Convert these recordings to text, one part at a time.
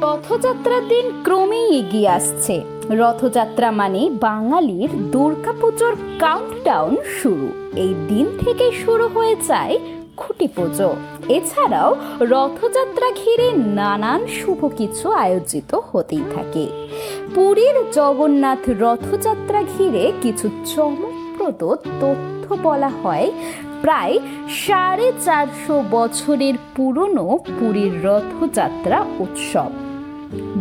রথযাত্রার দিন ক্রমেই এগিয়ে আসছে। রথযাত্রা মানে বাঙালির দুর্গাপুজোর কাউন্টডাউন শুরু। এই দিন থেকে শুরু হয়ে যায় খুঁটি পুজো। এছাড়াও রথযাত্রা ঘিরে নানান শুভ কিছু আয়োজিত হতেই থাকে। পুরীর জগন্নাথ রথযাত্রা ঘিরে কিছু চমকপ্রদ তথ্য বলা হয়। প্রায় 450 বছরের পুরনো পুরীর রথযাত্রা উৎসব।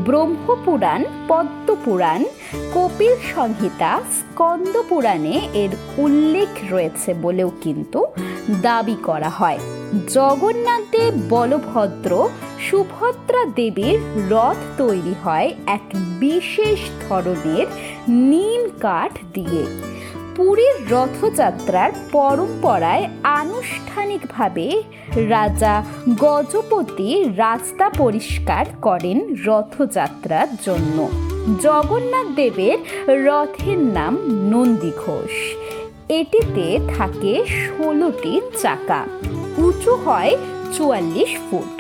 ব্রহ্মপুরাণ, পদ্মপুরাণ, কপিল সংহিতা, স্কন্দ পুরাণে এর উল্লেখ রয়েছে বলেও কিন্তু দাবি করা হয়। জগন্নাথ দেব, বলভদ্র, সুভদ্রা দেবীর রথ তৈরি হয় এক বিশেষ ধরনের নিম কাঠ দিয়ে। পুরীর রথযাত্রার পরম্পরায় আনুষ্ঠানিকভাবে রাজা গজপতি রাস্তা পরিষ্কার করেন রথযাত্রার জন্য। জগন্নাথ দেবের রথের নাম নন্দীঘোষ। এটিতে থাকে 16টি চাকা, উঁচু হয় 44 ফুট।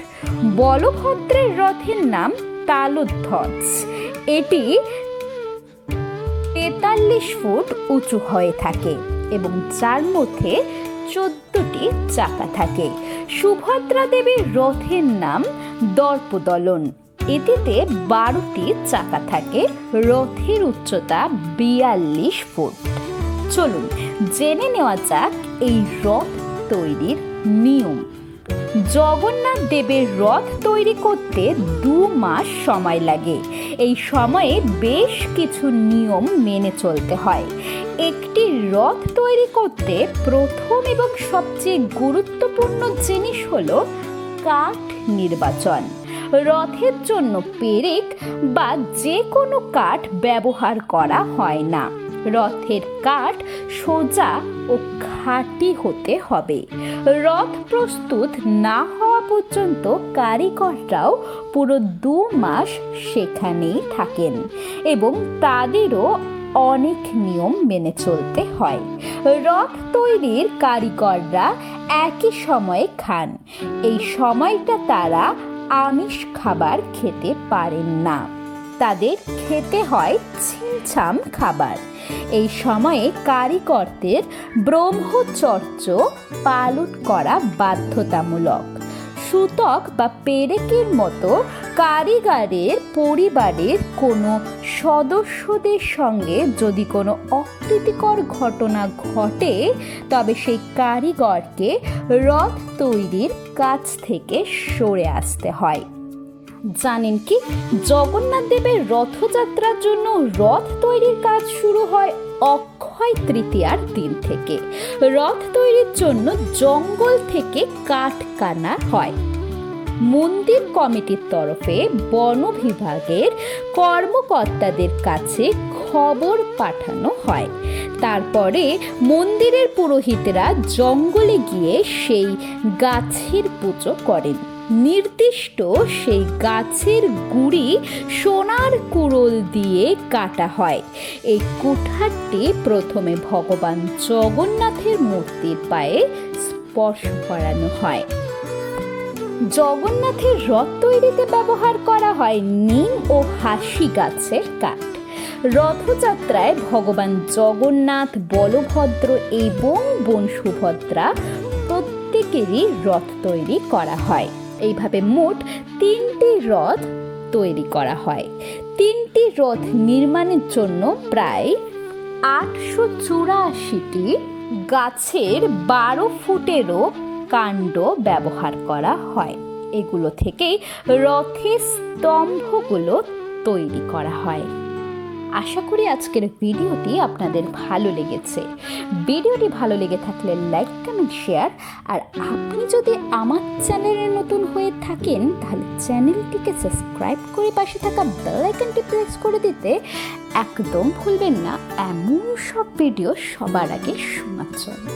বলভদ্রের রথের নাম তালধ্বজ। এটি 43 ফুট উঁচু হয়ে থাকে এবং যার মধ্যে 14টি চাকা থাকে। সুভদ্রা দেবীর রথের নাম দর্পদলন। এটিতে 12টি চাকা থাকে। রথের উচ্চতা 42 ফুট। চলুন জেনে নেওয়া যাক এই রথ তৈরির নিয়ম। জগন্নাথ দেবের রথ তৈরি করতে 2 মাস সময় লাগে। এই সময়ে বেশ কিছু নিয়ম মেনে চলতে হয়। একটি রথ তৈরি করতে প্রথম এবং সবচেয়ে গুরুত্বপূর্ণ জিনিস হলো কাঠ নির্বাচন। রথের জন্য পেরেক বা যে কোনো কাঠ ব্যবহার করা হয় না। রথের কাঠ সোজা ও খাঁটি হতে হবে। রথ প্রস্তুত না হওয়া পর্যন্ত কারিগররাও পুরো 2 মাস সেখানেই থাকেন এবং তাদেরও অনেক নিয়ম মেনে চলতে হয়। রথ তৈরির কারিগররা একই সময়ে খান। এই সময়টা তারা আমিষ খাবার খেতে পারেন না। তাদের খেতে হয় ছিমছাম খাবার। এই সময়ে কারিগরদের ব্রহ্মচর্য পালন করা বাধ্যতামূলক। সূতক বা পেরেকের মতো কারিগরের পরিবারের কোনো সদস্যদের সঙ্গে যদি কোনো অপ্রীতিকর ঘটনা ঘটে তবে সেই কারিগরকে রথ তৈরির কাজ থেকে সরে আসতে হয়। জানেন কি, জগন্নাথ দেবের রথযাত্রার জন্য রথ তৈরির কাজ শুরু হয় অক্ষয় তৃতীয়ার দিন থেকে। রথ তৈরির জন্য জঙ্গল থেকে কাঠ কাটা হয়। মন্দির কমিটির তরফে বন বিভাগের কর্মকর্তাদের কাছে খবর পাঠানো হয়। তারপরে মন্দিরের পুরোহিতরা জঙ্গলে গিয়ে সেই গাছের পুজো করেন। নির্দিষ্ট সেই গাছের গুড়ি সোনার কুড়োল দিয়ে কাটা হয়। এই কুঠারটি প্রথমে ভগবান জগন্নাথের মূর্তির পায়ে স্পর্শ করানো হয়। জগন্নাথের রথ তৈরিতে ব্যবহার করা হয় নিম ও হাসি গাছের কাঠ। রথযাত্রায় ভগবান জগন্নাথ, বলভদ্র এবং বোন সুভদ্রা প্রত্যেকেরই রথ তৈরি করা হয়। এইভাবে মোট 3টি রথ তৈরি করা হয়। 3টি রথ নির্মাণের জন্য প্রায় 884টি গাছের 12 ফুটেরও কাণ্ড ব্যবহার করা হয়। এগুলো থেকেই রথের স্তম্ভগুলো তৈরি করা হয়। আশা করি আজকের ভিডিওটি আপনাদের ভালো লেগেছে। ভিডিওটি ভালো লেগে থাকলে লাইক, কমেন্ট, শেয়ার। আর আপনি যদি আমার চ্যানেলে নতুন হয়ে থাকেন তাহলে চ্যানেলটিকে সাবস্ক্রাইব করে পাশে থাকা বেল আইকনটি প্রেস করে দিতে একদম ভুলবেন না, এমন সব ভিডিও সবার আগে শোনার জন্য।